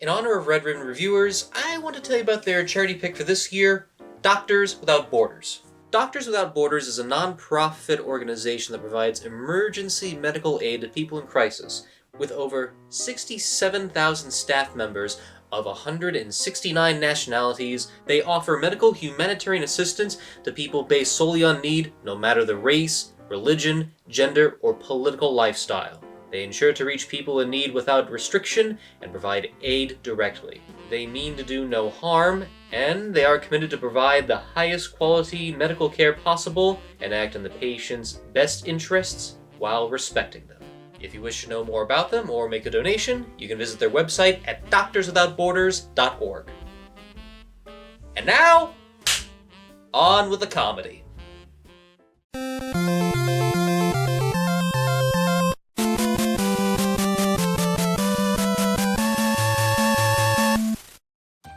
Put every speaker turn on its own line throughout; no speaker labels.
In honor of Red Ribbon Reviewers, I want to tell you about their charity pick for this year, Doctors Without Borders. Doctors Without Borders is a non-profit organization that provides emergency medical aid to people in crisis, with over 67,000 staff members of 169 nationalities. They offer medical humanitarian assistance to people based solely on need, no matter the race, religion, gender, or political lifestyle. They ensure to reach people in need without restriction and provide aid directly. They mean to do no harm, and they are committed to provide the highest quality medical care possible and act in the patient's best interests while respecting them. If you wish to know more about them or make a donation, you can visit their website at DoctorsWithoutBorders.org. And now, on with the comedy.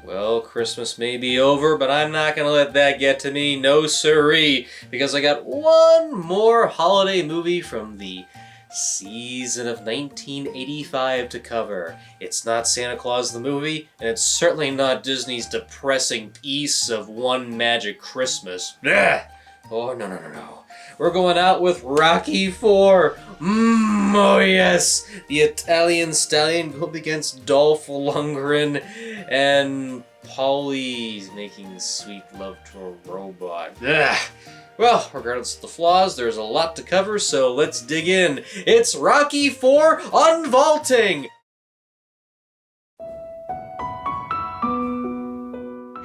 Well, Christmas may be over, but I'm not gonna let that get to me, no siree, because I got one more holiday movie from the season of 1985 to cover. It's not Santa Claus the movie, and it's certainly not Disney's depressing piece of One Magic Christmas. Ugh. Oh, no. We're going out with Rocky IV. Oh yes! The Italian stallion go up against Dolph Lundgren, and Paulie's making sweet love to a robot. Ugh. Well, regardless of the flaws, there's a lot to cover, so let's dig in. It's Rocky IV Unvaulting!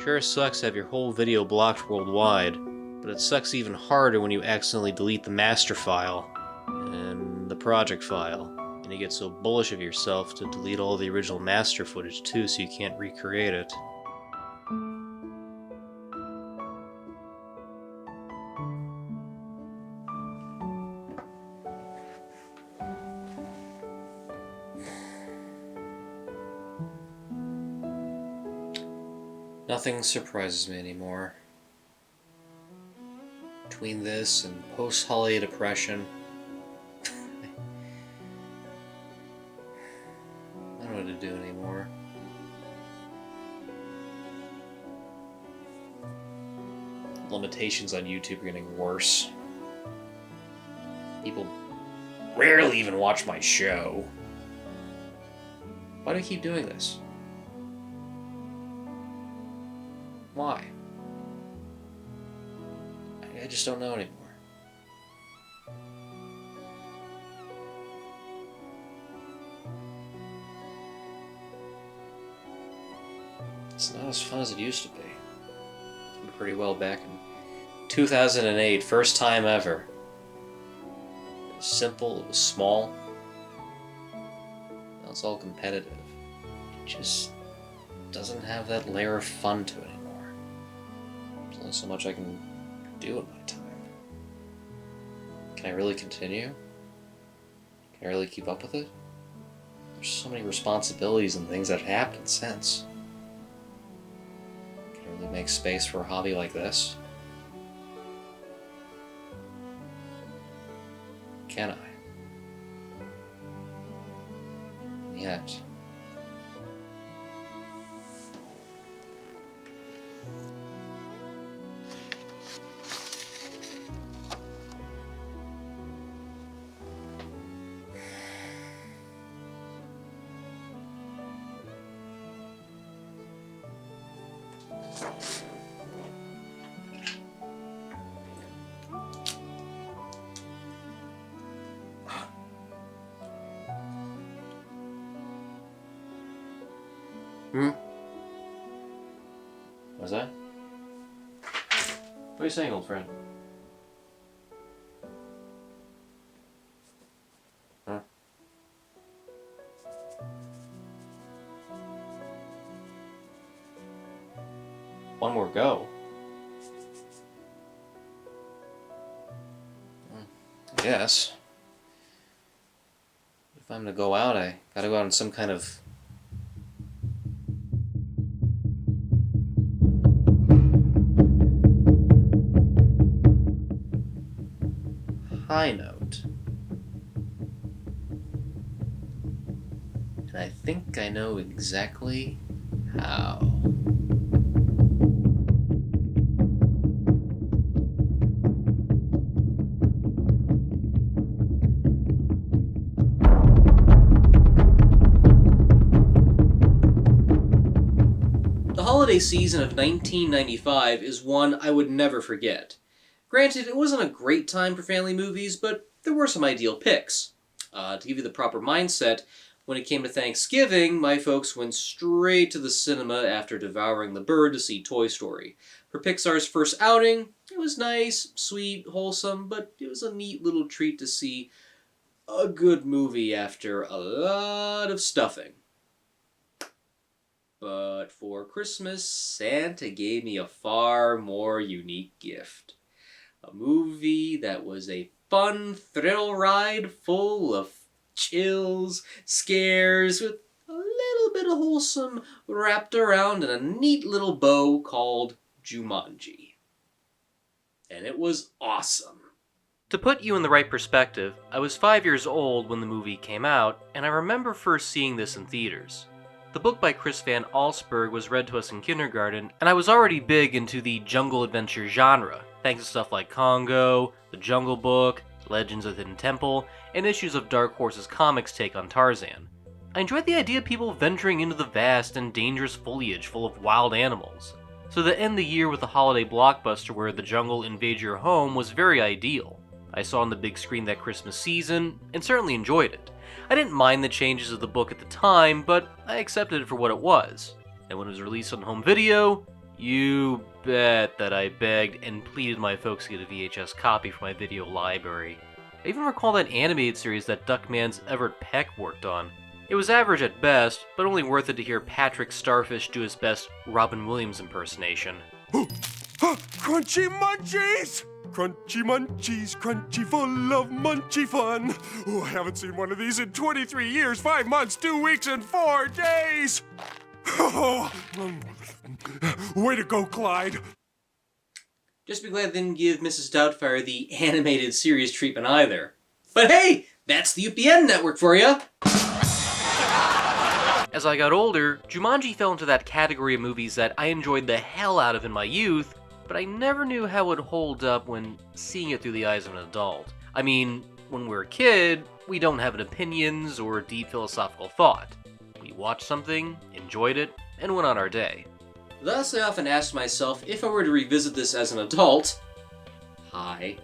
Sure sucks to have your whole video blocked worldwide, but it sucks even harder when you accidentally delete the master file and the project file, and you get so bullish of yourself to delete all the original master footage too so you can't recreate it. Nothing surprises me anymore. Between this and post-holiday depression, I don't know what to do anymore. Limitations on YouTube are getting worse. People rarely even watch my show. Why do I keep doing this? Why? I just don't know anymore. It's not as fun as it used to be. It did pretty well back in 2008, first time ever. It was simple, it was small. Now it's all competitive. It just doesn't have that layer of fun to it anymore. There's only so much I can do in my time. Can I really continue? Can I really keep up with it? There's so many responsibilities and things that have happened since. Can I really make space for a hobby like this? Can I? Yet. What's that? What are you saying, old friend? Huh? One more go? I guess. If I'm gonna go out, I gotta go out on some kind of high note. And I think I know exactly how. The holiday season of 1995 is one I would never forget. Granted, it wasn't a great time for family movies, but there were some ideal picks. To give you the proper mindset, when it came to Thanksgiving, my folks went straight to the cinema after devouring the bird to see Toy Story. For Pixar's first outing, it was nice, sweet, wholesome, but it was a neat little treat to see a good movie after a lot of stuffing. But for Christmas, Santa gave me a far more unique gift. A movie that was a fun thrill ride full of chills, scares, with a little bit of wholesome wrapped around in a neat little bow called Jumanji. And it was awesome. To put you in the right perspective, I was 5 years old when the movie came out, and I remember first seeing this in theaters. The book by Chris Van Allsburg was read to us in kindergarten, and I was already big into the jungle adventure genre, thanks to stuff like Congo, The Jungle Book, Legends of the Hidden Temple, and issues of Dark Horse's comics take on Tarzan. I enjoyed the idea of people venturing into the vast and dangerous foliage full of wild animals. So to end the year with a holiday blockbuster where the jungle invades your home was very ideal. I saw on the big screen that Christmas season, and certainly enjoyed it. I didn't mind the changes of the book at the time, but I accepted it for what it was. And when it was released on home video, you bet that I begged and pleaded my folks to get a VHS copy for my video library. I even recall that animated series that Duckman's Everett Peck worked on. It was average at best, but only worth it to hear Patrick Starfish do his best Robin Williams impersonation.
Crunchy munchies! Crunchy munchies, crunchy full of munchy fun. Oh, I haven't seen one of these in 23 years, 5 months, 2 weeks, and 4 days. Oh, way to go, Clyde.
Just be glad they didn't give Mrs. Doubtfire the animated series treatment either. But hey, that's the UPN network for you! As I got older, Jumanji fell into that category of movies that I enjoyed the hell out of in my youth, but I never knew how it would hold up when seeing it through the eyes of an adult. I mean, when we're a kid, we don't have opinions or deep philosophical thought. We watched something, enjoyed it, and went on our day. Thus, I often asked myself if I were to revisit this as an adult. Hi.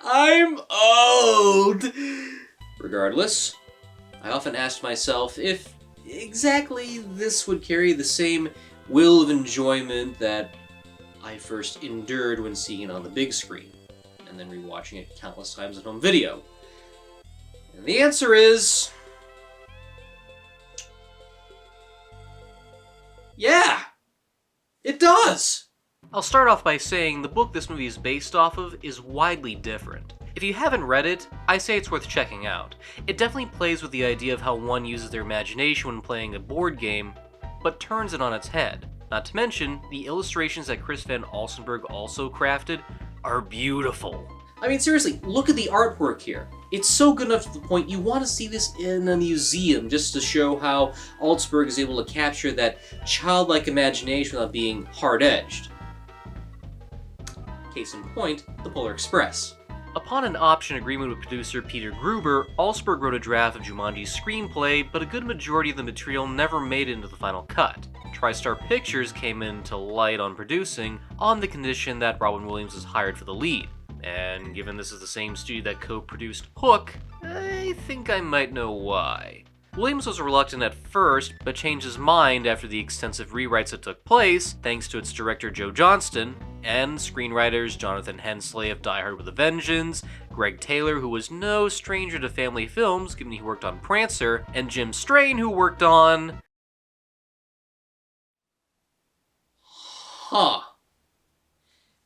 I'm old! Regardless, I often asked myself if exactly this would carry the same will of enjoyment that I first endured when seeing it on the big screen, and then rewatching it countless times at home video. And the answer is... yeah! It does! I'll start off by saying the book this movie is based off of is widely different. If you haven't read it, I say it's worth checking out. It definitely plays with the idea of how one uses their imagination when playing a board game, but turns it on its head. Not to mention, the illustrations that Chris Van Allsburg also crafted are beautiful. I mean, seriously, look at the artwork here. It's so good enough to the point you want to see this in a museum just to show how Allsburg is able to capture that childlike imagination without being hard-edged. Case in point, the Polar Express. Upon an option agreement with producer Peter Gruber, Allsburg wrote a draft of Jumanji's screenplay, but a good majority of the material never made it into the final cut. TriStar Pictures came into light on producing on the condition that Robin Williams was hired for the lead. And given this is the same studio that co-produced Hook, I think I might know why. Williams was reluctant at first, but changed his mind after the extensive rewrites that took place, thanks to its director Joe Johnston, and screenwriters Jonathan Hensley of Die Hard with a Vengeance, Greg Taylor, who was no stranger to family films given he worked on Prancer, and Jim Strain, who worked on...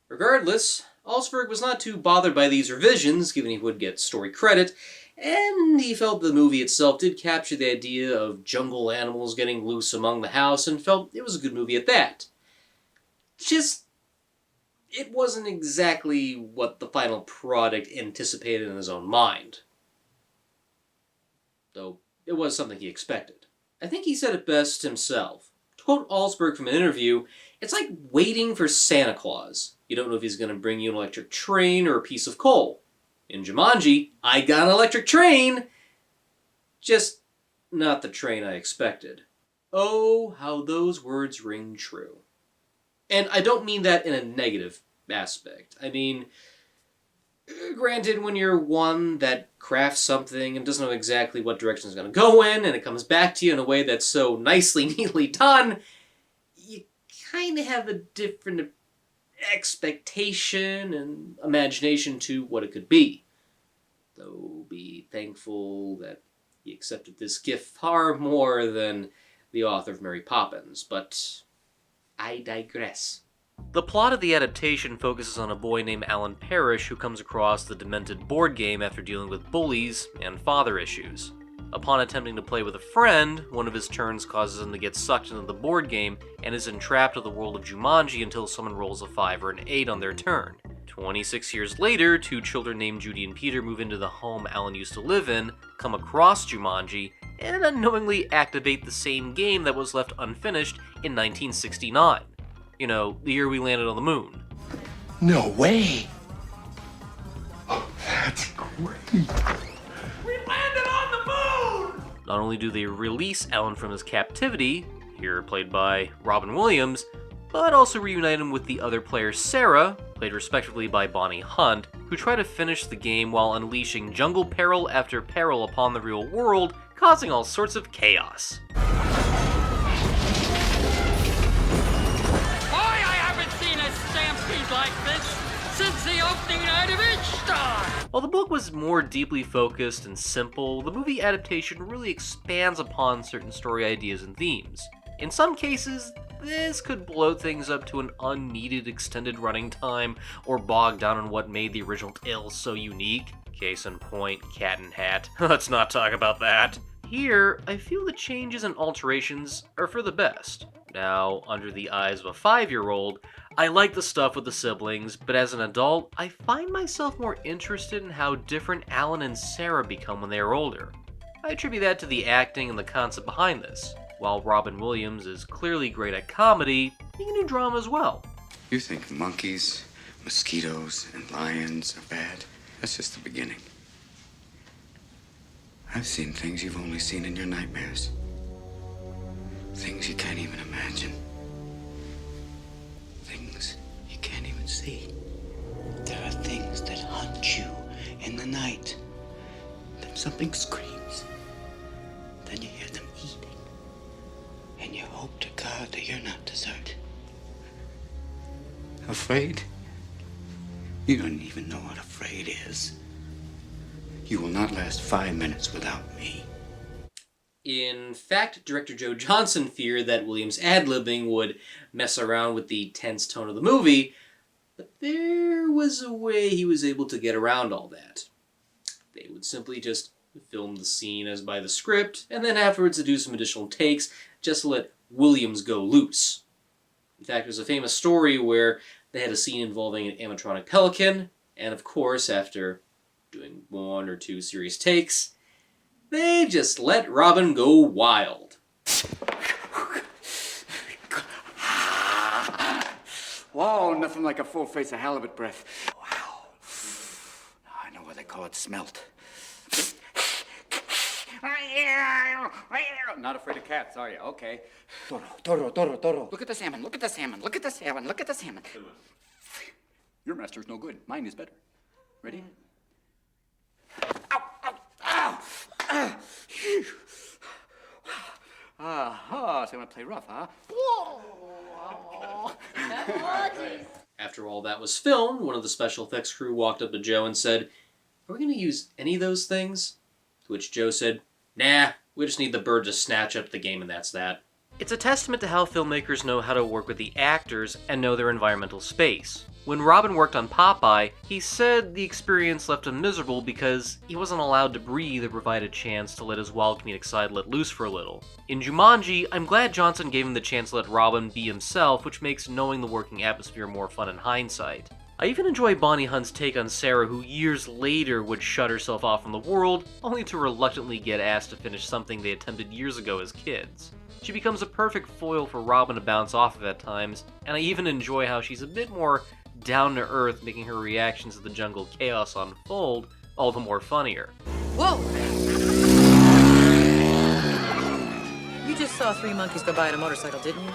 Regardless, Allsburg was not too bothered by these revisions, given he would get story credit, and he felt the movie itself did capture the idea of jungle animals getting loose among the house, and felt it was a good movie at that. Just, it wasn't exactly what the final product anticipated in his own mind. Though, it was something he expected. I think he said it best himself. To quote Allsberg from an interview, it's like waiting for Santa Claus. You don't know if he's going to bring you an electric train or a piece of coal. In Jumanji, I got an electric train! Just not the train I expected. Oh, how those words ring true. And I don't mean that in a negative aspect. I mean, granted, when you're one that crafts something and doesn't know exactly what direction it's going to go in, and it comes back to you in a way that's so nicely, neatly done, you kind of have a different expectation and imagination to what it could be. Though be thankful that he accepted this gift far more than the author of Mary Poppins, but I digress. The plot of the adaptation focuses on a boy named Alan Parrish who comes across the demented board game after dealing with bullies and father issues. Upon attempting to play with a friend, one of his turns causes him to get sucked into the board game and is entrapped in the world of Jumanji until someone rolls a 5 or an 8 on their turn. 26 years later, two children named Judy and Peter move into the home Alan used to live in, come across Jumanji, and unknowingly activate the same game that was left unfinished in 1969. You know, the year we landed on the moon.
No way! Oh, that's great!
We landed on the moon!
Not only do they release Alan from his captivity, here played by Robin Williams, but also reunite him with the other player Sarah, played respectively by Bonnie Hunt, who try to finish the game while unleashing jungle peril after peril upon the real world, causing all sorts of chaos.
Boy, I haven't seen a stampede like this since the opening night of each star!
While the book was more deeply focused and simple, the movie adaptation really expands upon certain story ideas and themes. In some cases, this could bloat things up to an unneeded extended running time or bog down on what made the original tale so unique. Case in point, Cat in Hat. Let's not talk about that. Here, I feel the changes and alterations are for the best. Now, under the eyes of a 5-year-old, I like the stuff with the siblings, but as an adult, I find myself more interested in how different Alan and Sarah become when they are older. I attribute that to the acting and the concept behind this. While Robin Williams is clearly great at comedy, he can do drama as well.
You think monkeys, mosquitoes, and lions are bad? That's just the beginning. I've seen things you've only seen in your nightmares. Things you can't even imagine. Things you can't even see. There are things that hunt you in the night. Then something screams. Then you hear them eating. And you hope to God that you're not dessert. Afraid? You don't even know what afraid is. You will not last 5 minutes without me.
In fact, director Joe Johnston feared that Williams' ad-libbing would mess around with the tense tone of the movie, but there was a way he was able to get around all that. They would simply just film the scene as by the script, and then afterwards to do some additional takes just to let Williams go loose. In fact, there's a famous story where they had a scene involving an animatronic pelican, and of course, after doing 1 or 2 serious takes, they just let Robin go wild.
Whoa, nothing like a full face of halibut breath. Wow. I know what they call it, smelt. Not afraid of cats, are you? Okay. Toro. Look at the salmon, look at the salmon, look at the salmon, look at the salmon. Your master's no good. Mine is better. Ready? Ow, ow, ow. Ah, so I'm gonna play rough, huh?
After all that was filmed, one of the special effects crew walked up to Joe and said, "Are we going to use any of those things?" To which Joe said, "Nah, we just need the bird to snatch up the game and that's that." It's a testament to how filmmakers know how to work with the actors and know their environmental space. When Robin worked on Popeye, he said the experience left him miserable because he wasn't allowed to breathe or provide a chance to let his wild comedic side let loose for a little. In Jumanji, I'm glad Johnson gave him the chance to let Robin be himself, which makes knowing the working atmosphere more fun in hindsight. I even enjoy Bonnie Hunt's take on Sarah, who years later would shut herself off from the world, only to reluctantly get asked to finish something they attempted years ago as kids. She becomes a perfect foil for Robin to bounce off of at times, and I even enjoy how she's a bit more down-to-earth, making her reactions to the jungle chaos unfold all the more funnier.
Whoa! You just saw 3 monkeys go by on a motorcycle, didn't you?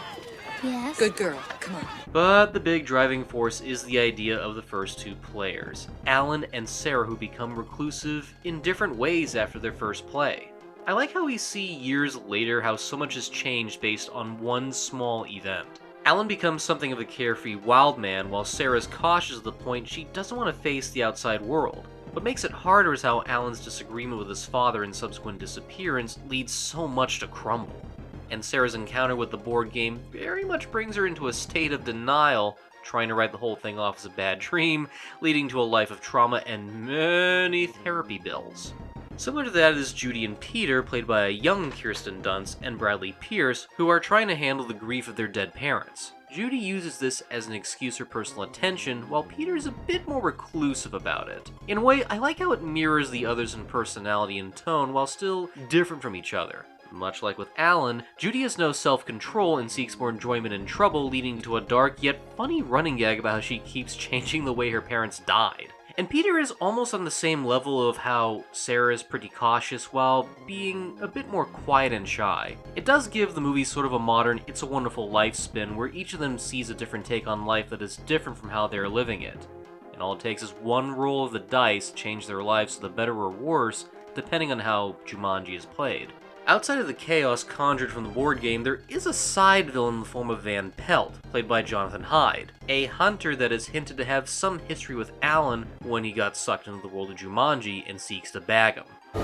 Yes.
Good girl. Come on.
But the big driving force is the idea of the first 2 players, Alan and Sarah, who become reclusive in different ways after their first play. I like how we see years later how so much has changed based on one small event. Alan becomes something of a carefree wild man, while Sarah's cautious to the point she doesn't want to face the outside world. What makes it harder is how Alan's disagreement with his father and subsequent disappearance leads so much to crumble. And Sarah's encounter with the board game very much brings her into a state of denial, trying to write the whole thing off as a bad dream, leading to a life of trauma and many therapy bills. Similar to that is Judy and Peter, played by a young Kirsten Dunst and Bradley Pierce, who are trying to handle the grief of their dead parents. Judy uses this as an excuse for personal attention, while Peter is a bit more reclusive about it. In a way, I like how it mirrors the others in personality and tone, while still different from each other. Much like with Alan, Judy has no self-control and seeks more enjoyment in trouble, leading to a dark yet funny running gag about how she keeps changing the way her parents died. And Peter is almost on the same level of how Sarah is pretty cautious while being a bit more quiet and shy. It does give the movie sort of a modern It's a Wonderful Life spin, where each of them sees a different take on life that is different from how they're living it. And all it takes is one roll of the dice to change their lives for the better or worse, depending on how Jumanji is played. Outside of the chaos conjured from the board game, there is a side villain in the form of Van Pelt, played by Jonathan Hyde, a hunter that is hinted to have some history with Alan when he got sucked into the world of Jumanji and seeks to bag him.
You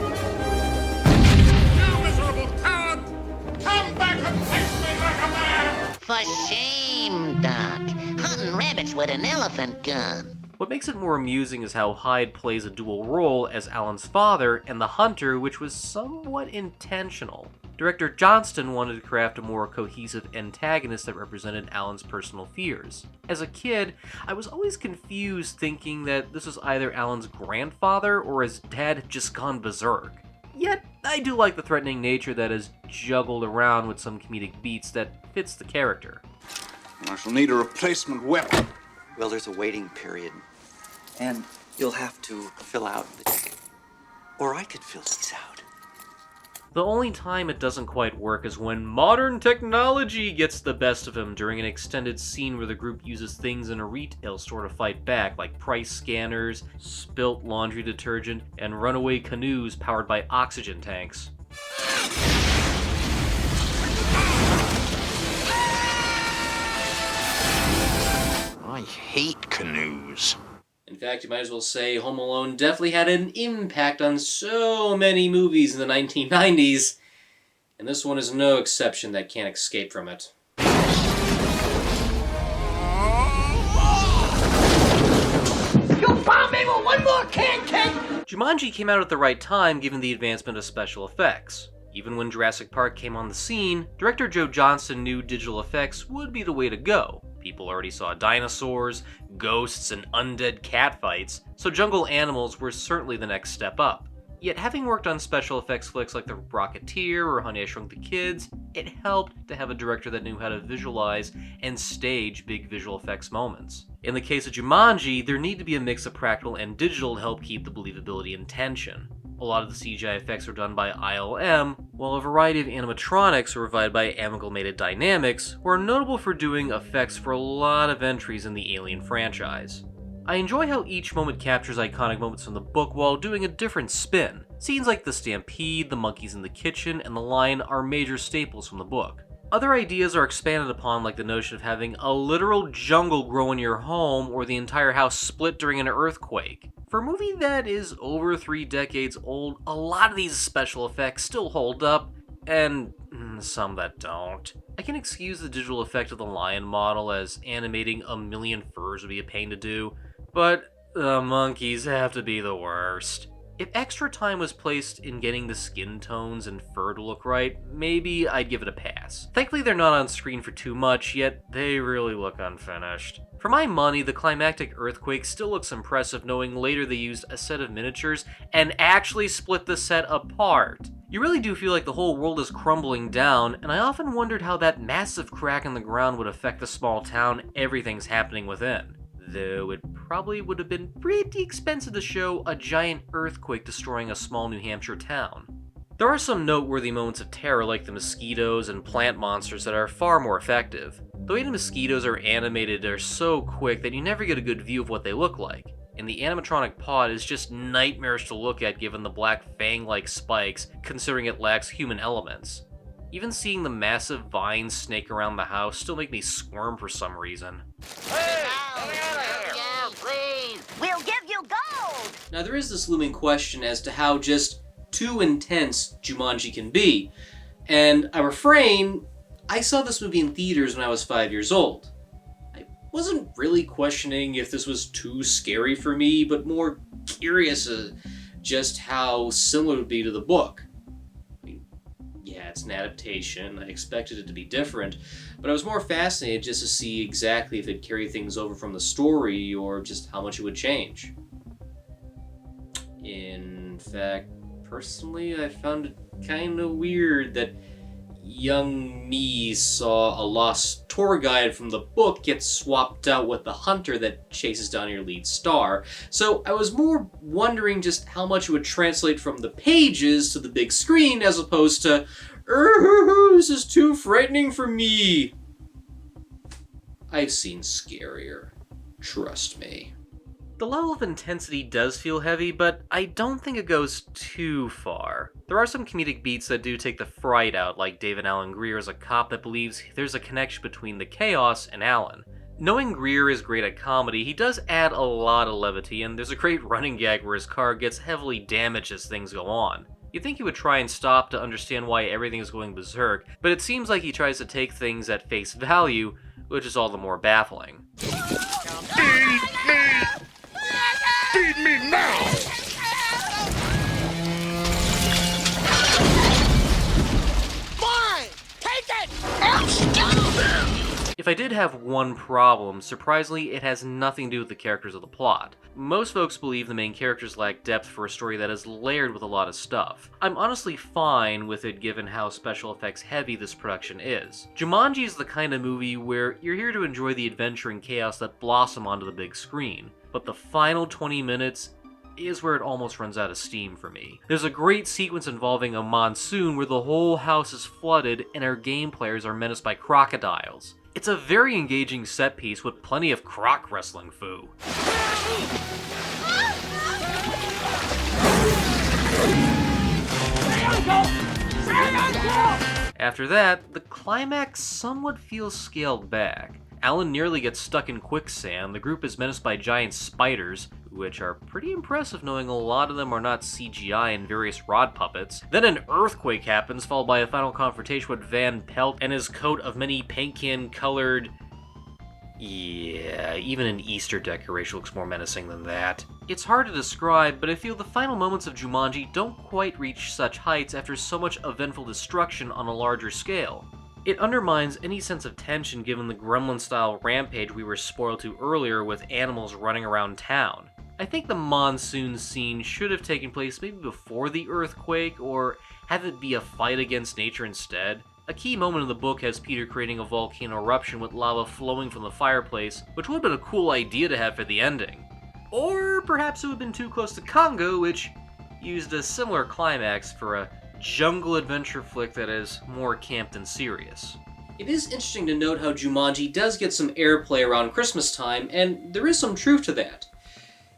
miserable coward! Come back and face me like a man!
For shame, Doc. Hunting rabbits with an elephant gun.
What makes it more amusing is how Hyde plays a dual role as Alan's father and the hunter, which was somewhat intentional. Director Johnston wanted to craft a more cohesive antagonist that represented Alan's personal fears. As a kid, I was always confused, thinking that this was either Alan's grandfather or his dad had just gone berserk. Yet, I do like the threatening nature that is juggled around with some comedic beats that fits the character.
I shall need a replacement weapon.
Well, there's a waiting period. And you'll have to fill out the... Or I could fill these out.
The only time it doesn't quite work is when modern technology gets the best of him during an extended scene where the group uses things in a retail store to fight back, like price scanners, spilt laundry detergent, and runaway canoes powered by oxygen tanks.
I hate canoes.
In fact, you might as well say Home Alone definitely had an impact on so many movies in the 1990s, and this one is no exception that can't escape from it.
You found me with one more can cake!
Jumanji came out at the right time given the advancement of special effects. Even when Jurassic Park came on the scene, director Joe Johnston knew digital effects would be the way to go. People already saw dinosaurs, ghosts, and undead catfights, so jungle animals were certainly the next step up. Yet having worked on special effects flicks like The Rocketeer or Honey, I Shrunk the Kids, it helped to have a director that knew how to visualize and stage big visual effects moments. In the case of Jumanji, there needed to be a mix of practical and digital to help keep the believability and tension. A lot of the CGI effects were done by ILM, while a variety of animatronics were provided by Amalgamated Dynamics, who are notable for doing effects for a lot of entries in the Alien franchise. I enjoy how each moment captures iconic moments from the book while doing a different spin. Scenes like the stampede, the monkeys in the kitchen, and the lion are major staples from the book. Other ideas are expanded upon, like the notion of having a literal jungle grow in your home or the entire house split during an earthquake. For a movie that is over 3 decades old, a lot of these special effects still hold up, and some that don't. I can excuse the digital effect of the lion model, as animating a million furs would be a pain to do, but the monkeys have to be the worst. If extra time was placed in getting the skin tones and fur to look right, maybe I'd give it a pass. Thankfully they're not on screen for too much, yet they really look unfinished. For my money, the climactic earthquake still looks impressive, knowing later they used a set of miniatures and actually split the set apart. You really do feel like the whole world is crumbling down, and I often wondered how that massive crack in the ground would affect the small town everything's happening within. Though it probably would have been pretty expensive to show a giant earthquake destroying a small New Hampshire town. There are some noteworthy moments of terror like the mosquitoes and plant monsters that are far more effective. The way the mosquitoes are animated are so quick that you never get a good view of what they look like, and the animatronic pod is just nightmarish to look at given the black fang-like spikes, considering it lacks human elements. Even seeing the massive vines snake around the house still make me squirm for some reason.
We'll give you gold!
Now there is this looming question as to how just too intense Jumanji can be, and I refrain. I saw this movie in theaters when I was 5 years old. I wasn't really questioning if this was too scary for me, but more curious just how similar it would be to the book. I mean, yeah, it's an adaptation, I expected it to be different, but I was more fascinated just to see exactly if it'd carry things over from the story or just how much it would change. In fact, personally, I found it kind of weird that young me saw a lost tour guide from the book get swapped out with the hunter that chases down your lead star, so I was more wondering just how much it would translate from the pages to the big screen as opposed to, this is too frightening for me. I've seen scarier, trust me. The level of intensity does feel heavy, but I don't think it goes too far. There are some comedic beats that do take the fright out, like David Alan Grier as a cop that believes there's a connection between the chaos and Alan. Knowing Grier is great at comedy, he does add a lot of levity, and there's a great running gag where his car gets heavily damaged as things go on. You'd think he would try and stop to understand why everything is going berserk, but it seems like he tries to take things at face value, which is all the more baffling.
Feed me now!
Fine! Take it! I'll stop him!
If I did have one problem, surprisingly it has nothing to do with the characters of the plot. Most folks believe the main characters lack depth for a story that is layered with a lot of stuff. I'm honestly fine with it given how special effects heavy this production is. Jumanji is the kind of movie where you're here to enjoy the adventure and chaos that blossom onto the big screen, but the final 20 minutes is where it almost runs out of steam for me. There's a great sequence involving a monsoon where the whole house is flooded and our game players are menaced by crocodiles. It's a very engaging set piece with plenty of croc wrestling foo. After that, the climax somewhat feels scaled back. Alan nearly gets stuck in quicksand, the group is menaced by giant spiders, which are pretty impressive knowing a lot of them are not CGI and various rod puppets. Then an earthquake happens, followed by a final confrontation with Van Pelt and his coat of many paint can colored... Yeah, even an Easter decoration looks more menacing than that. It's hard to describe, but I feel the final moments of Jumanji don't quite reach such heights after so much eventful destruction on a larger scale. It undermines any sense of tension given the Gremlin-style rampage we were spoiled to earlier with animals running around town. I think the monsoon scene should have taken place maybe before the earthquake, or have it be a fight against nature instead. A key moment in the book has Peter creating a volcano eruption with lava flowing from the fireplace, which would have been a cool idea to have for the ending. Or perhaps it would have been too close to Congo, which used a similar climax for a jungle adventure flick that is more camp than serious. It is interesting to note how Jumanji does get some airplay around Christmas time, and there is some truth to that.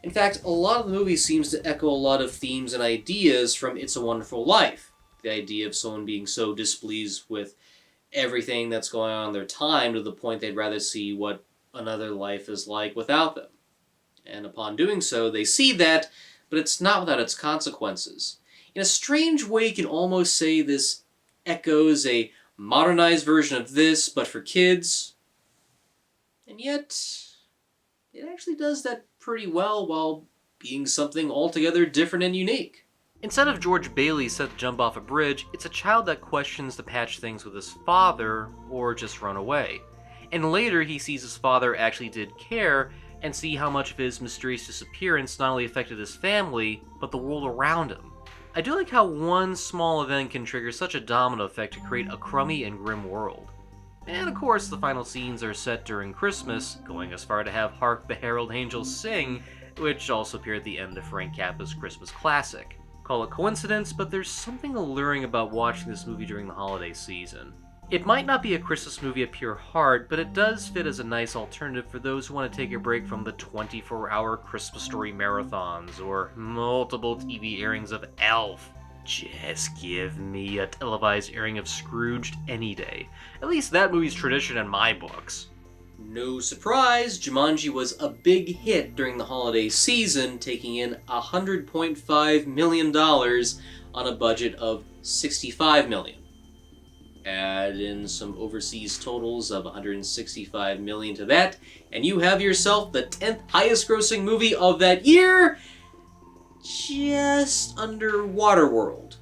In fact, a lot of the movie seems to echo a lot of themes and ideas from It's a Wonderful Life. The idea of someone being so displeased with everything that's going on in their time to the point they'd rather see what another life is like without them. And upon doing so, they see that, but it's not without its consequences. In a strange way, you can almost say this echoes a modernized version of this, but for kids. And yet, it actually does that pretty well while being something altogether different and unique. Instead of George Bailey set to jump off a bridge, it's a child that questions to patch things with his father or just run away. And later he sees his father actually did care and see how much of his mysterious disappearance not only affected his family, but the world around him. I do like how one small event can trigger such a domino effect to create a crummy and grim world. And of course, the final scenes are set during Christmas, going as far to have Hark the Herald Angels Sing, which also appeared at the end of Frank Capra's Christmas classic. Call it coincidence, but there's something alluring about watching this movie during the holiday season. It might not be a Christmas movie of pure heart, but it does fit as a nice alternative for those who want to take a break from the 24-hour Christmas story marathons or multiple TV airings of Elf. Just give me a televised airing of Scrooged any day. At least that movie's tradition in my books. No surprise, Jumanji was a big hit during the holiday season, taking in $100.5 million on a budget of $65 million. Add in some overseas totals of $165 million to that, and you have yourself the 10th highest grossing movie of that year, just under Waterworld.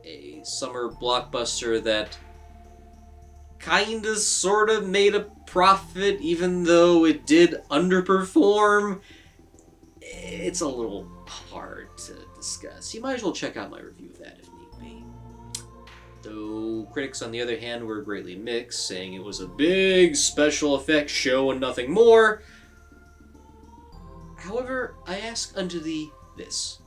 A summer blockbuster that kinda sorta made a profit even though it did underperform. It's a little hard to discuss. You might as well check out my review of that if need be. Though critics, on the other hand, were greatly mixed, saying it was a big special effects show and nothing more. However, I ask unto thee this.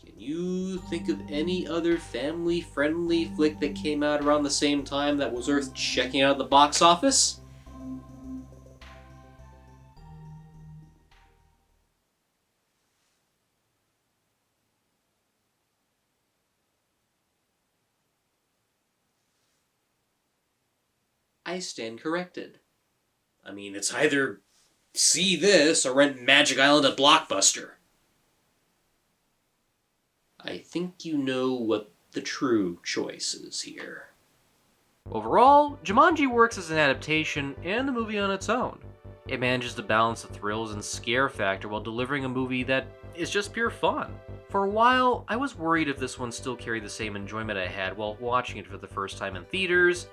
Can you think of any other family-friendly flick that came out around the same time that was worth checking out at the box office? I stand corrected. I mean, it's either see this or rent Magic Island at Blockbuster. I think you know what the true choice is here. Overall, Jumanji works as an adaptation and a movie on its own. It manages to balance the thrills and scare factor while delivering a movie that is just pure fun. For a while, I was worried if this one still carried the same enjoyment I had while watching it for the first time in theaters,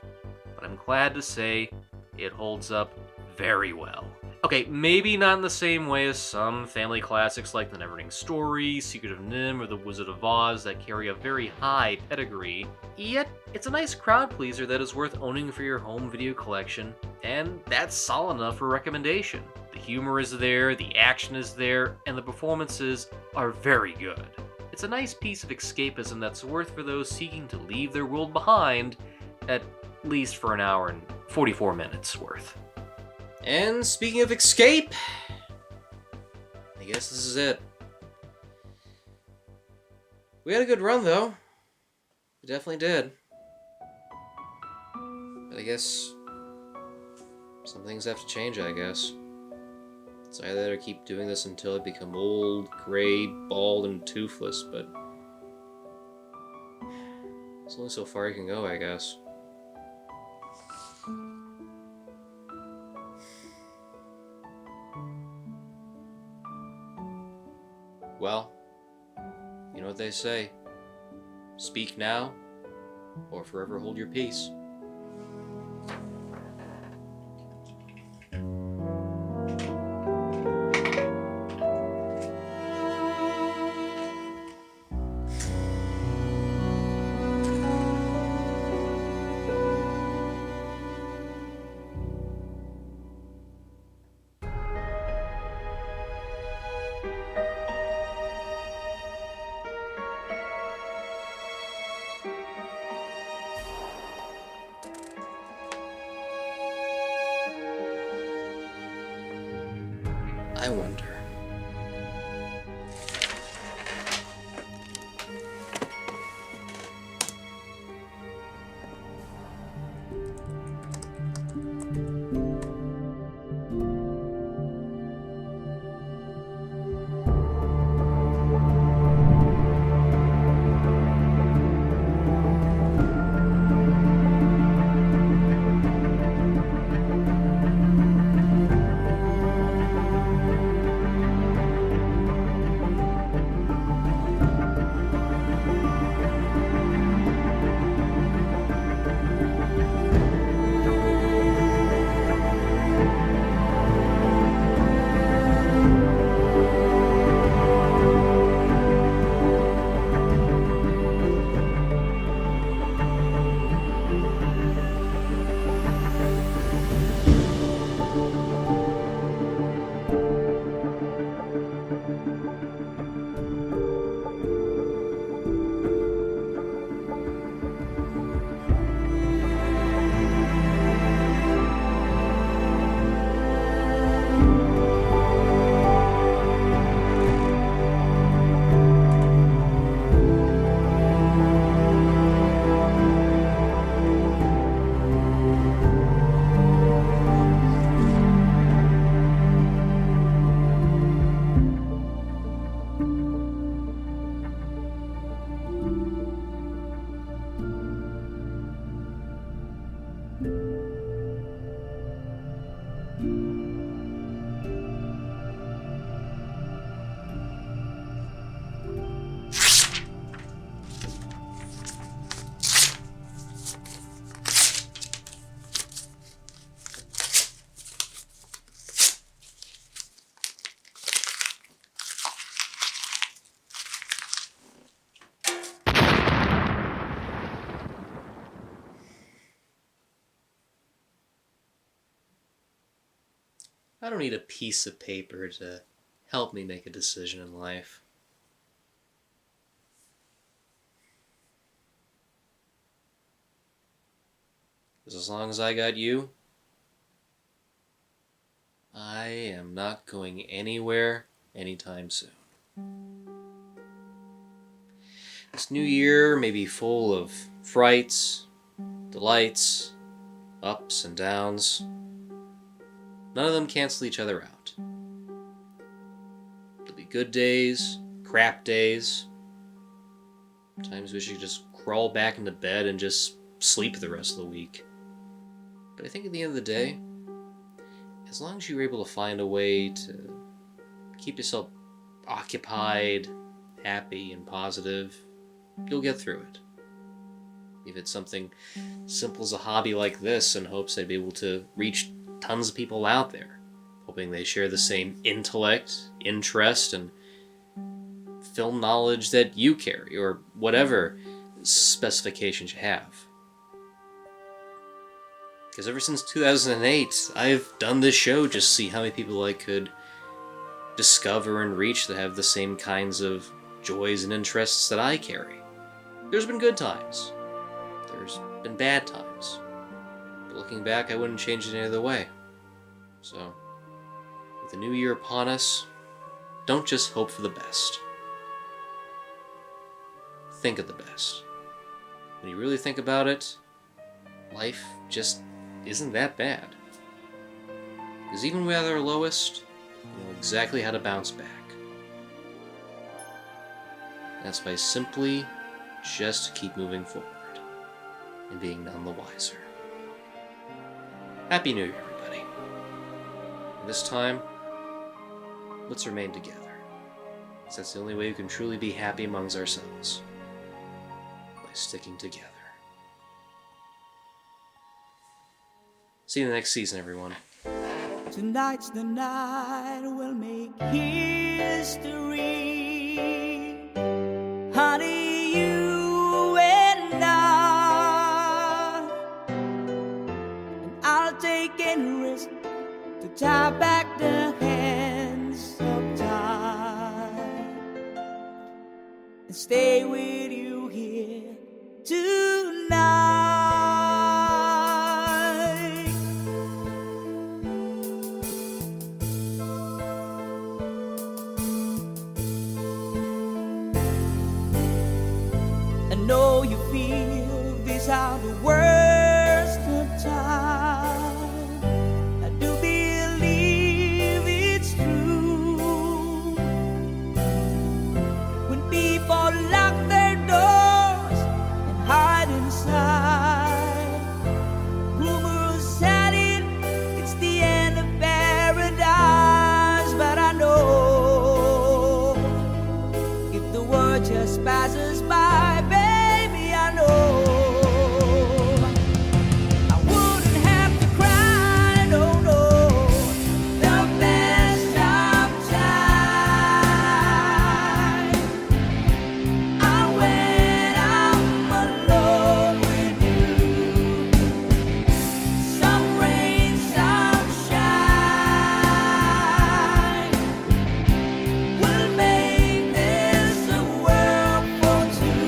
but I'm glad to say it holds up very well. Okay, maybe not in the same way as some family classics like The Neverending Story, Secret of NIMH, or The Wizard of Oz that carry a very high pedigree, yet it's a nice crowd pleaser that is worth owning for your home video collection, and that's solid enough for a recommendation. The humor is there, the action is there, and the performances are very good. It's a nice piece of escapism that's worth for those seeking to leave their world behind, at least for an hour and 44 minutes worth. And speaking of escape, I guess this is it. We had a good run, though. We definitely did. But I guess some things have to change, I guess. It's either that or keep doing this until I become old, gray, bald, and toothless, but it's only so far you can go, I guess. Well, you know what they say. Speak now, or forever hold your peace. I wonder. I don't need a piece of paper to help me make a decision in life. As long as I got you, I am not going anywhere anytime soon. This new year may be full of frights, delights, ups and downs. None of them cancel each other out. There'll be good days, crap days. Times we should just crawl back into bed and just sleep the rest of the week. But I think at the end of the day, as long as you're able to find a way to keep yourself occupied, happy, and positive, you'll get through it. If it's something simple as a hobby like this in hopes I'd be able to reach tons of people out there, hoping they share the same intellect, interest, and film knowledge that you carry, or whatever specifications you have. Because ever since 2008, I've done this show just to see how many people I could discover and reach that have the same kinds of joys and interests that I carry. There's been good times. There's been bad times. But looking back, I wouldn't change it any other way. So, with the new year upon us, don't just hope for the best. Think of the best. When you really think about it, life just isn't that bad. Because even when at our lowest, you know exactly how to bounce back. That's by simply just keep moving forward and being none the wiser. Happy New Year, everybody. And this time, let's remain together. Because that's the only way we can truly be happy amongst ourselves. By sticking together. See you in the next season, everyone.
Tonight's the night we'll make history. Honey, you and I. And I'll take any risk to tie back the hands of time and stay with you here tonight. Know you feel these are the worst of time. I do believe it's true. When people lock their doors and hide inside, rumors had it, it's the end of paradise. But I know if the word just passes by, baby, I know I wouldn't have to cry, no, no. The best of time are when I'm alone with you. Some rain, some shine will make this a world for two.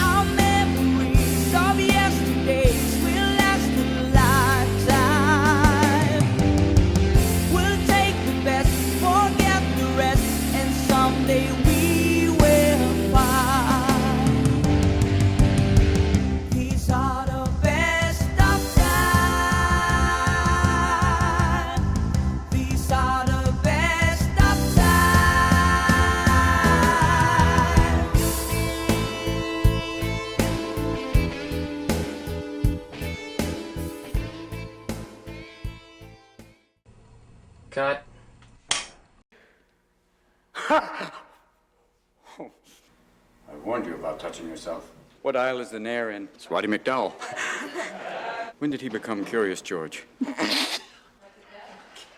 Our memories of yesterdays will last a lifetime. We'll take the best, forget the rest, and someday we will find these are the best of time. These are the best of time.
Cut.
I warned you about touching yourself.
What aisle is the Nair in?
It's Roddy McDowell.
When did he become curious, George?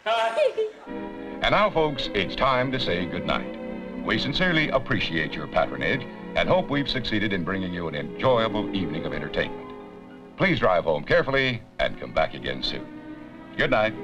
And now, folks, it's time to say goodnight. We sincerely appreciate your patronage and hope we've succeeded in bringing you an enjoyable evening of entertainment. Please drive home carefully and come back again soon. Good night.